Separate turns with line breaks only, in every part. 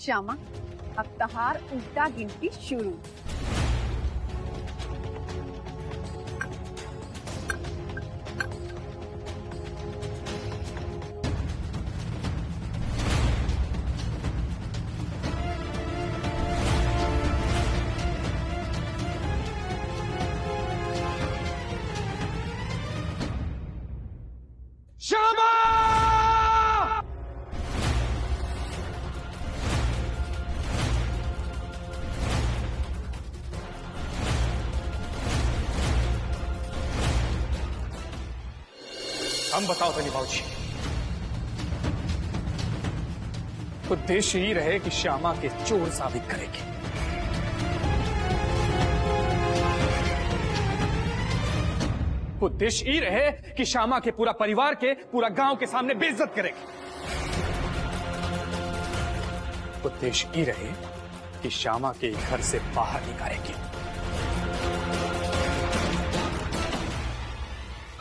श्यामा, अब तहार उल्टा गिनती शुरू।
श्यामा! हम बताओ तनी बाबूजी, उद्देश्य ही रहे कि श्यामा के चोर साबित करेगी। उद्देश्य ही रहे कि श्यामा के पूरा परिवार के, पूरा गांव के सामने बेइज्जत करेगी। उद्देश्य ही रहे कि श्यामा के घर से बाहर निकालेगी।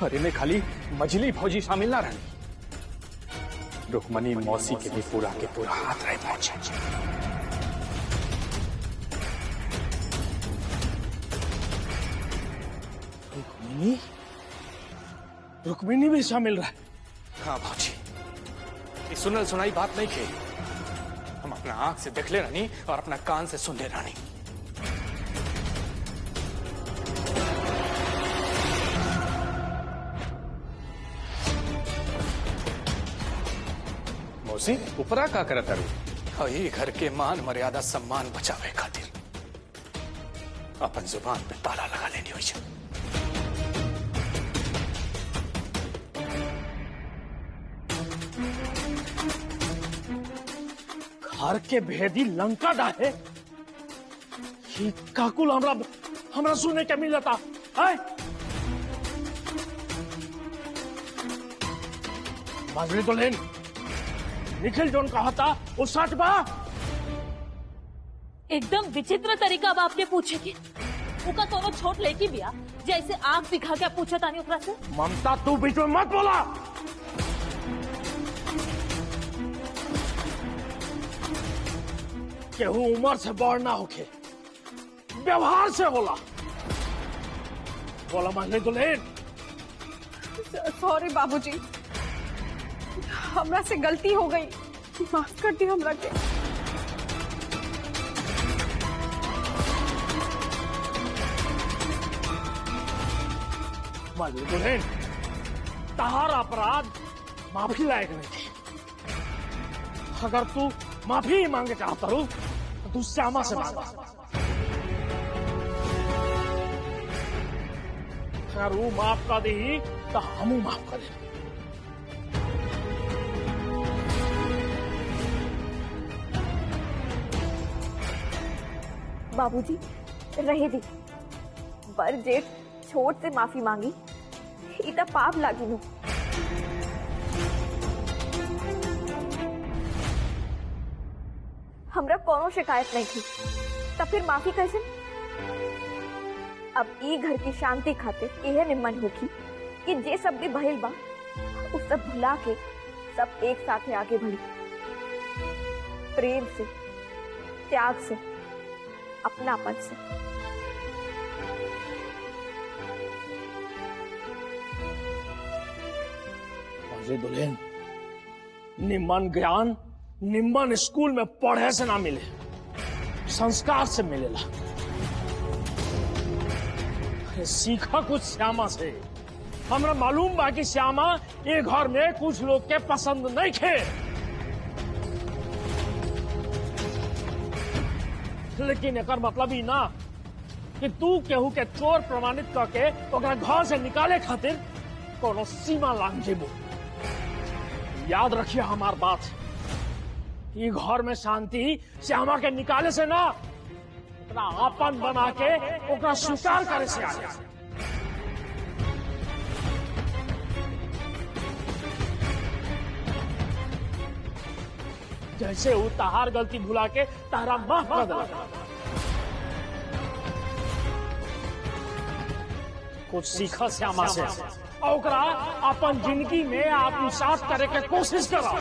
अरे में खाली मजली भौजी शामिल ना रही, रुक्मणी मौसी के भी पूरा के पूरा हाथ रहे पहुंचे।
रुक्मिणी भी शामिल रहा।
हाँ भौजी, ये सुनल सुनाई बात नहीं की। हम अपना आंख से देख ले रानी और अपना कान से सुन ले रानी। मौसी ऊपरा का करत अरू? ये घर के मान मर्यादा सम्मान बचावे खातिर अपन जुबान पे ताला लगा लेनी हुई है।
घर के भेदी लंका डाहे ही काकुल हमरा सुने के मिलता है। बाजरी तो लेन निखिल जोन कहा था वो सच बा।
एकदम विचित्र तरीका बाप ने पूछे की उका कोनो छोट लेकी बिया जैसे आंख दिखा के पूछा तानी ओकरा से।
ममता तू बीच में मत बोला। केहू उम्र से बड़ ना होके व्यवहार से होला। बोला मांगने तो लेन।
सॉरी बाबूजी, हमरा से गलती हो गई, माफ कर दी हमरा के।
मांगने तो लेन, तहार अपराध माफी लायक नहीं थे। अगर तू माफी मांगे चाहता रू तो तू श्यामा से मांग। अगर वो माफ कर दी तो हम माफ कर दे।
बाबूजी रहे दी, बर जेठ छोट से माफी मांगी, इतना पाप लागी नु। हमरा कोनो शिकायत नहीं थी, तब फिर माफी कैसे? अब ई घर की शांति खातिर यह निम्न होगी कि जे सब भी भइल बा उस सब भुला के सब एक साथ आगे बढ़ी, प्रेम से, त्याग से, अपनापन से।
दुल्हन, निम्न ज्ञान निम्न स्कूल में पढ़े से ना मिले, संस्कार से मिलेला। सीखा कुछ श्यामा से। हमरा मालूम बा कि श्यामा ये घर में कुछ लोग के पसंद नहीं थे, लेकिन एक मतलब ही ना कि तू केहू के चोर प्रमाणित करके ओकरा घर से निकाले खातिर कोनो सीमा लांग जेबू। याद रखिए हमार बात, ये घर में शांति श्यामा के निकाले से ना, ओकरा आपन बना के ओकरा स्वीकार करे से आगे। जैसे वो तहार गलती भुला के तारा माफ कर देला। कुछ सीखा श्यामा से और ओकरा अपन जिंदगी में आत्मसात करे के कोशिश करा।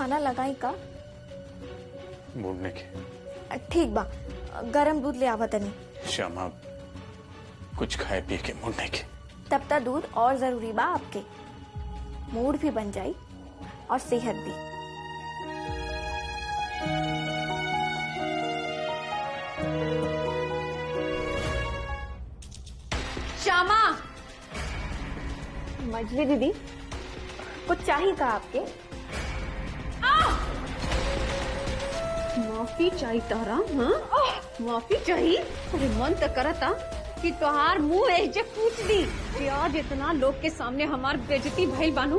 खाना लगाई का?
मुड़ने के।
ठीक बा, गरम दूध ले आवा तनी।
श्यामा, कुछ खाए पी के मुड़ने के।
तब तक दूध और जरूरी बा आपके, मूड भी बन जाई और सेहत भी।
श्यामा,
मजली दीदी, कुछ चाहिए का आपके?
माफी चाहिए तारा? हाँ, माफी चाहिए? अरे मन तो करता कि तोहार मुंह ऐसे पूछ दी कि आज इतना लोग के सामने हमार बेइज्जती भइल बानू,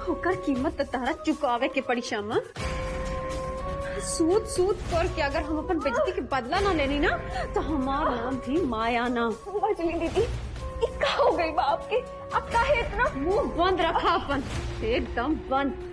ओकर कीमत तो तारा चुकावे के पड़ी। श्यामा, सूद सूद करके अगर हम अपन बेइज्जती के बदला ना लेनी ना तो हमार नाम भी माया ना।
मजली दीदी, इक्का हो गई बा आपके, अब काहे इतना?
मुंह बंद रखा अपन, एकदम बंद।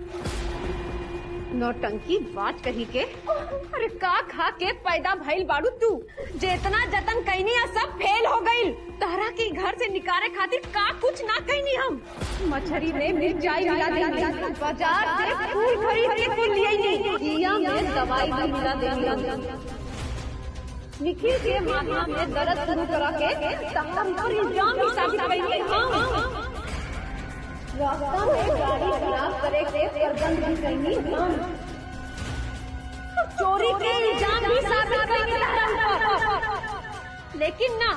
नौटंकी बात कही के। अरे का खा के पैदा भइल बाड़ू तू? जितना जतन कईनी सब फेल हो गईल। तारा के घर से निकाले खातिर का कुछ ना कईनी हम। मछरी में मिर्चाई मिला देनी, बाजार से फूल खरीद के फूल लिए नहीं, दिया में दवाई भी मिला देनी। निखिल के माथा में दर्द शुरू करा के तब पर इल्जाम भी साबित कईनी हम। रास्ता में गाड़ी खराब करे के प्रबंध भी कईनी हम। चोरी के इल्जाम भी साबित कईनी हम। लेकिन ना,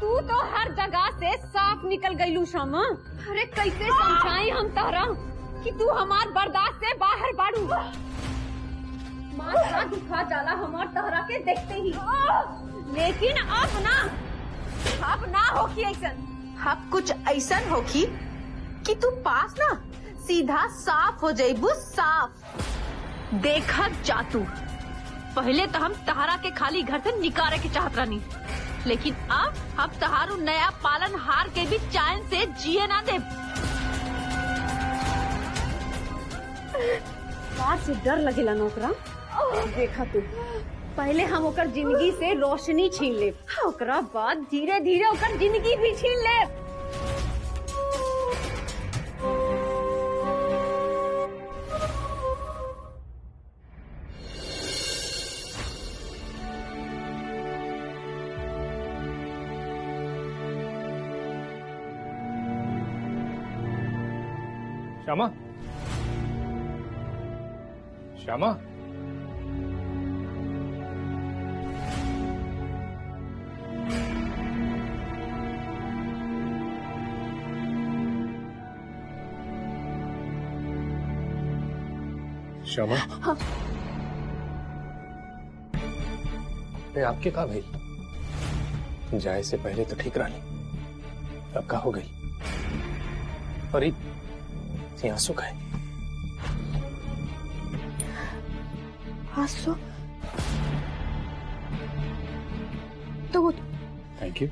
तू तो हर जगह से साफ निकल गईलू श्यामा। अरे कैसे समझाई हम तारा कि तू हमार बर्दाश्त से बाहर बाड़ू। माथा दुखा जाला हमार तारा के देखते ही। लेकिन अब ना होगी ऐसन। अब कुछ ऐसन होगी कि तू पास ना सीधा साफ हो जाइबू, साफ। देखा जातू, पहले तो हम तहारा के खाली घर से निकाले के चाहत रहनी, लेकिन अब तहारू नया पालन हार के भी चैन से जिए ना दे। बात से डर लगेला नौकरा। देखा तू, पहले हम ओकर जिंदगी से रोशनी छीन ले, ओकरा बाद धीरे धीरे ओकर जिंदगी भी छीन ले।
श्यामा, श्यामा, श्यामा,
हाँ।
आपके कहा भाई? जाए से पहले तो ठीक रही, अब का हो गई? और ये आंसू का है?
आंसू? तो
थैंक यू।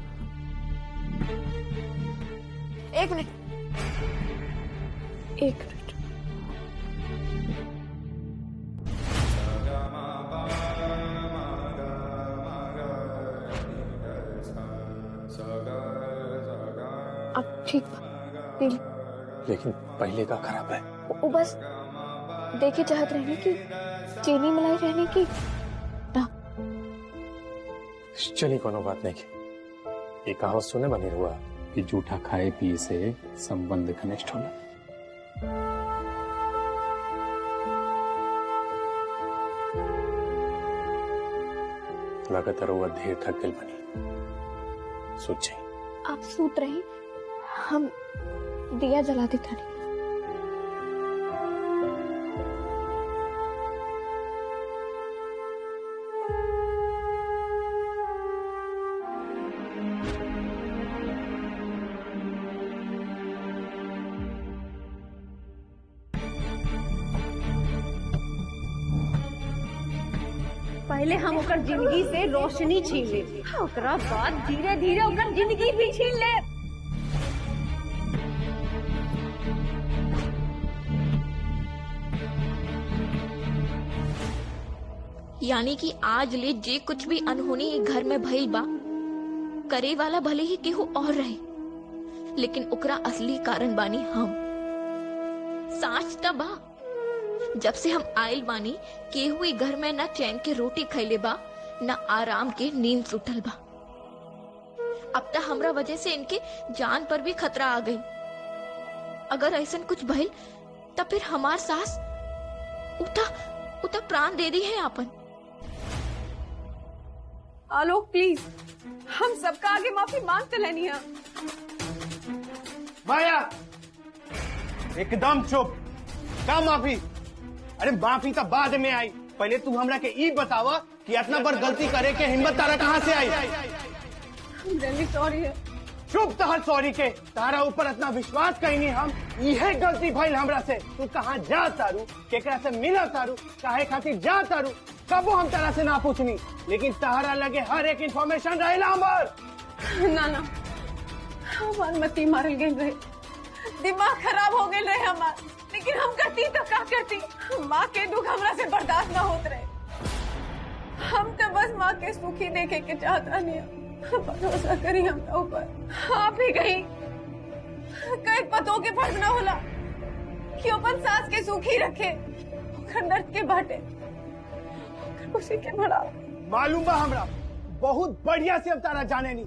एक मिनट। अब ठीक पी ली।
लेकिन पहले का खराब है।
वो बस देखे चाहत रहने की, चीनी मिलाई रहने की ना।
चलिए, कोनो बात नहीं की। ये कहावत सुने बनी हुआ कि जूठा खाए पिए से संबंध घनिष्ठ होला। लगातार हुआ ढेर थक गई बनी। सोचे
आप सूत रहे, हम दिया जलाते थे।
पहले हम ओकर जिंदगी से रोशनी छीन ले, ओकरा बाद धीरे धीरे ओकर जिंदगी भी छीन ले।
यानी कि आज ले जे कुछ भी अनहोनी घर में भइल बा, करे वाला भले ही केहू और रहे, लेकिन ओकरा असली कारण बानी हम। साच त बा जब से हम आयल बानी केहू ई घर में न चैन के रोटी खैले बा न आराम के नींद सुतल बा। अब तक हमरा वजह से इनके जान पर भी खतरा आ गई। अगर ऐसा कुछ भइल तब फिर हमार सास उता प्राण दे दी है आपन।
आलोक प्लीज, हम सबका आगे माफी मांगते लेनी है।
माया एकदम चुप। का माफी? अरे माफी तो बाद में आई, पहले तू हमरा के ई बतावा कि इतना बड़ गलती करे के हिम्मत तारा कहाँ से आई?
रियली सॉरी है।
चुप तहर सॉरी के, तारा ऊपर इतना विश्वास कहीं नहीं हम। यह गलती भइल हमरा से। तू कहाँ जा तारू, केकरा से मिला तारू, काहे खातिर जा तारू, कबो हम तारा से ना पूछनी, लेकिन तारा लगे हर एक इंफॉर्मेशन रहेला हमार।
ना हमार मती मारल गई रहे, दिमाग खराब हो गए रहे हमार, लेकिन हम करती तो क्या करती। माँ के दुख हमरा से बर्दाश्त ना होत रहे। हम तो बस माँ के सुखी देखे के चाहता नहीं। भरोसा करी हम तो ऊपर। आप ही कहीं कई पतों के फर्ज ना होला कि अपन सास के सुखी रखे, दर्द के बाटे उसी के बड़ा
मालूम बा हमरा, बहुत बढ़िया से हम तारा जाने नहीं।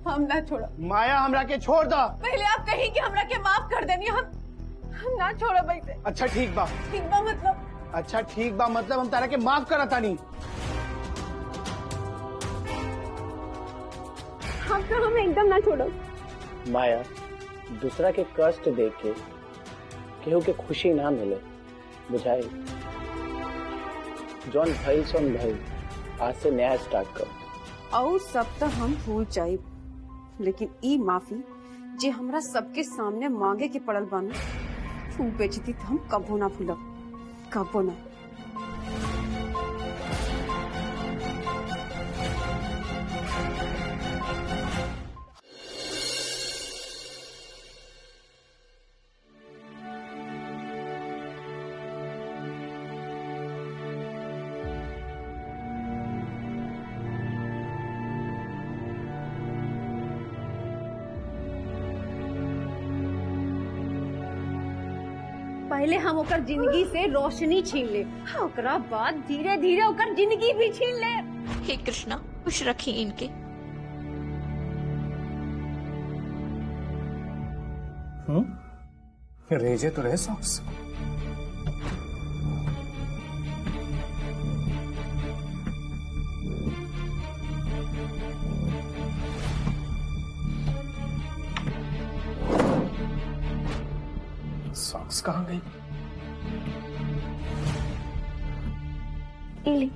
हम ना छोड़ा।
माया हमरा के छोड़ दा।
पहले आप कहीं कि हमरा के माफ कर देनी, हम ना छोड़ा बैठे।
अच्छा ठीक बा।
ठीक बा मतलब?
अच्छा ठीक बा मतलब हम तारा के माफ करता नहीं।
हम तो हमें एकदम ना छोड़ो।
माया, दूसरा के कष्ट देख के केहू के खुशी ना मिले, बुझाई? जॉन भइल सोन भइल, आज से नया स्टार्ट करो।
और सब तो हम भूल जाए, लेकिन ई माफी जे हमरा सबके सामने मांगे के पड़ल बानी, तू बेचती तो हम कबो ना भूलब, कबो ना। पहले हम ओकर जिंदगी से रोशनी छीन ले, ओकरा बाद धीरे धीरे ओकर जिंदगी भी छीन ले।
हे कृष्णा, खुश रखी इनके।
रेजे तो रहे सॉक्स। सॉक्स कहाँ गई?
इली।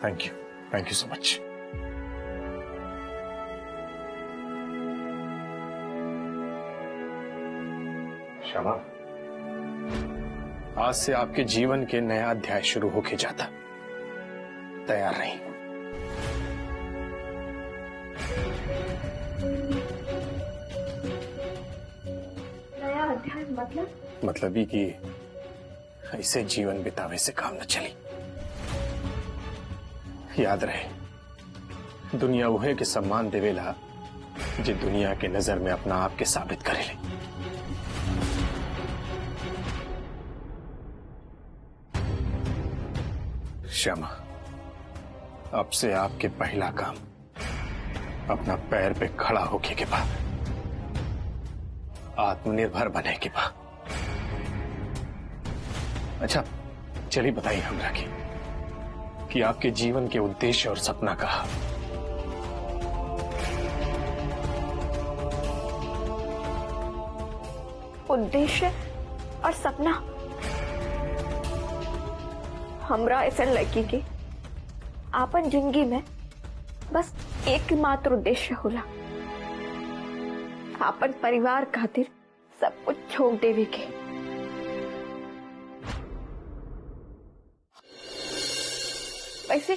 Thank you so much. Shyama, आज से आपके जीवन के नया अध्याय शुरू होके जाता, तैयार रही।
नया अध्याय
मतलब ही कि ऐसे जीवन बितावे से काम न चली। याद रहे, दुनिया उहे के सम्मान देवेला जे दुनिया के नजर में अपना आप के साबित करेले। श्यामा, अब से आपके पहला काम अपना पैर पे खड़ा होके के बाद आत्मनिर्भर बने के बाद। अच्छा चलिए बताइए हमरा कि आपके जीवन के उद्देश्य और सपना का।
उद्देश्य और सपना? हमरा ऐसा लड़की के आपन जिंदगी में बस एक मात्र उद्देश्य होला, आपन परिवार खातिर सब कुछ छोड़ देवे के। वैसे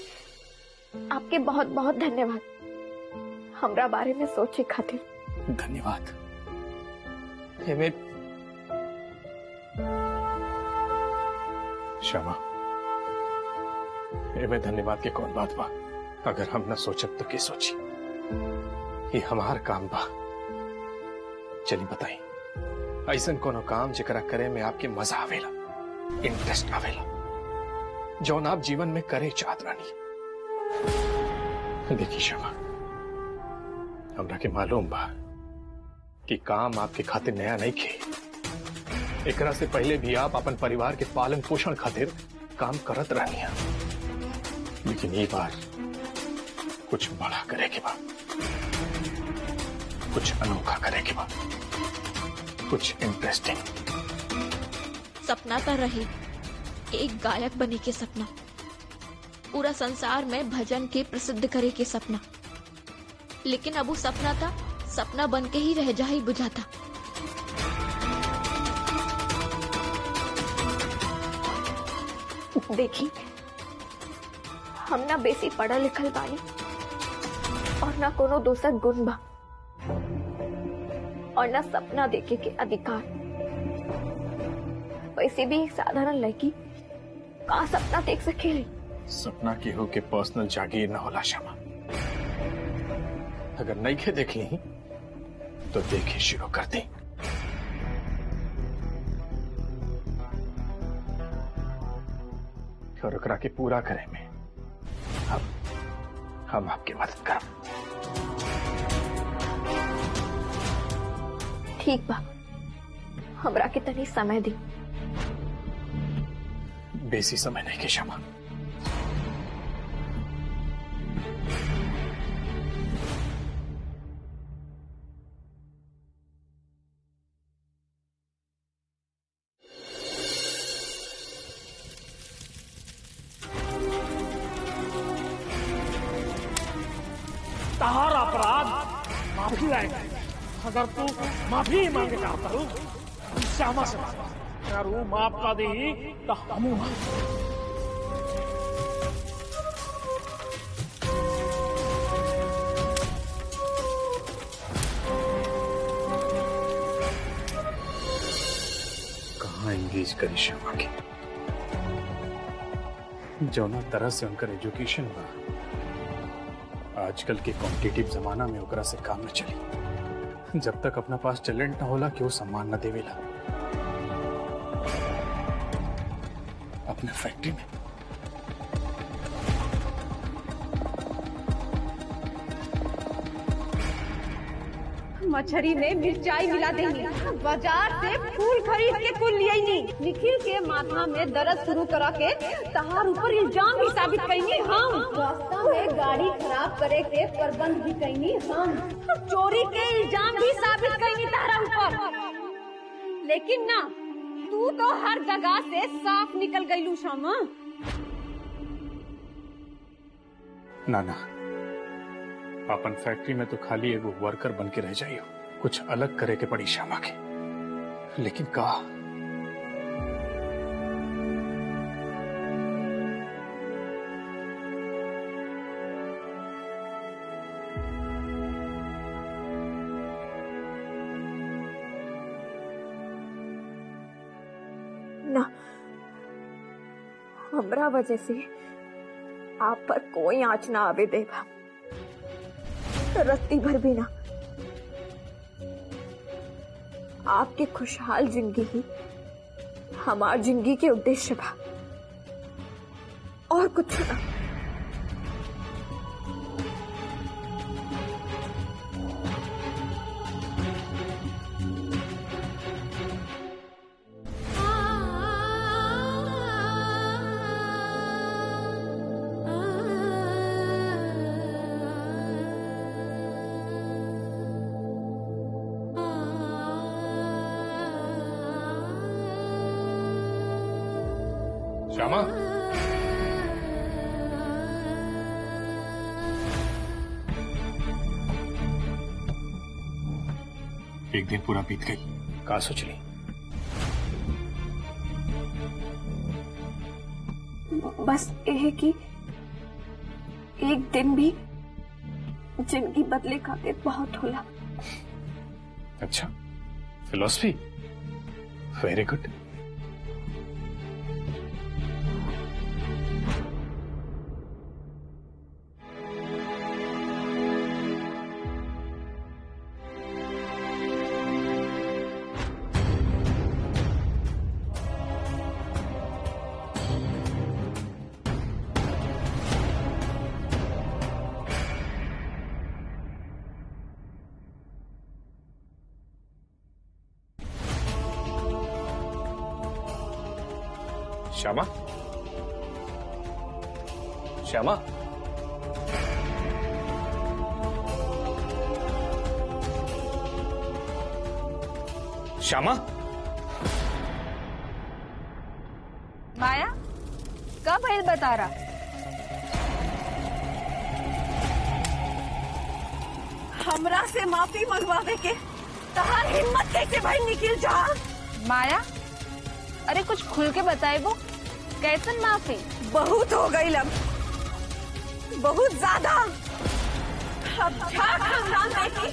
आपके बहुत बहुत धन्यवाद हमरा बारे में सोचे खातिर।
धन्यवाद। श्यामा, एमे धन्यवाद के कौन बात बा? अगर हम न सोचब तो के सोची। ये हमार काम बा। चली बताई, ऐसा कोनो काम जेकरा करे में आपके मजा आवेला, इंटरेस्ट आवेला, जौन आप जीवन में करे चाहत रानी। देखी शमा, हमरा के मालूम बा कि काम आपके खातिर नया नहीं खे। एकरा से पहले भी आप अपन परिवार के पालन पोषण खातिर काम करत रहनी है, लेकिन ये बार कुछ बड़ा करे के बाद, कुछ अनोखा करे के बाद, कुछ इंटरेस्टिंग।
सपना तो रहे एक गायक बने के सपना, पूरा संसार में भजन के प्रसिद्ध करे के सपना, लेकिन अब वो सपना था सपना बन के ही रह जा ही बुझाता।
देखी, हम ना बेसी पढ़ा लिखल बानी और ना कोनो दोसर गुण बा और ना सपना देखे के अधिकार। वैसे भी एक साधारण लड़की का सपना देख सकेली?
सपना के हो के पर्सनल जागीर न होला शमा। अगर नहीं के देख ली तो देखे शुरू कर दे। और ओकरा के पूरा करे में हम आपकी मदद करब।
ठीक बा, हमरा के तनी समय दी।
बेसी समय नहीं के शमा।
तहार अपराध माफी लायक है। अगर तू माफी मांगे चाहता हूँ श्यामा से अगर वो माफ का दी तो हम
कहाँ एंगेज करी श्यामा के, जौना तरह से उनका एजुकेशन बा, आजकल के कॉम्पिटिटिव जमाना में ओकरा से काम न चली। जब तक अपना पास टैलेंट न होला कि वो सम्मान न देवेला। अपने फैक्ट्री में
मछरी में मिर्चाई मिला देंगे, बाजार से फूल खरीद के कुल लिया नहीं। निखिल के माथा में दर्द शुरू करा के तहार ऊपर इल्जाम भी साबित कईनी हम। रास्ता में गाड़ी खराब करे के प्रबंध भी कईनी हम। चोरी के इल्जाम भी साबित कईनी तहरा ऊपर। लेकिन ना, तू तो हर जगह से साफ निकल गईलू शामा।
ना, अपन फैक्ट्री में तो खाली एगो वर्कर बन के रह जाइयो। कुछ अलग करे के पड़ी श्यामा के, लेकिन का?
ना, हमरा वजह से आप पर कोई आँच ना आवे देगा, रत्ती भर भी ना। आपके खुशहाल जिंदगी ही हमार जिंदगी के उद्देश्य बा, और कुछ ना।
श्यामा, एक दिन पूरा बीत गई, का सोच ली?
बस यह कि एक दिन भी जिंदगी बदले खातिर बहुत होला।
अच्छा, philosophy, very good. Shyama, Shyama, Shyama,
Maya कब भइल बता रहा? हमरा से माफी मंगवावे के तहार हिम्मत कैसे भाई निकल जा? माया, अरे कुछ खुल के बताए वो कैसन माफी? बहुत हो गई लब, बहुत ज्यादा। अब क्या खानदान देखी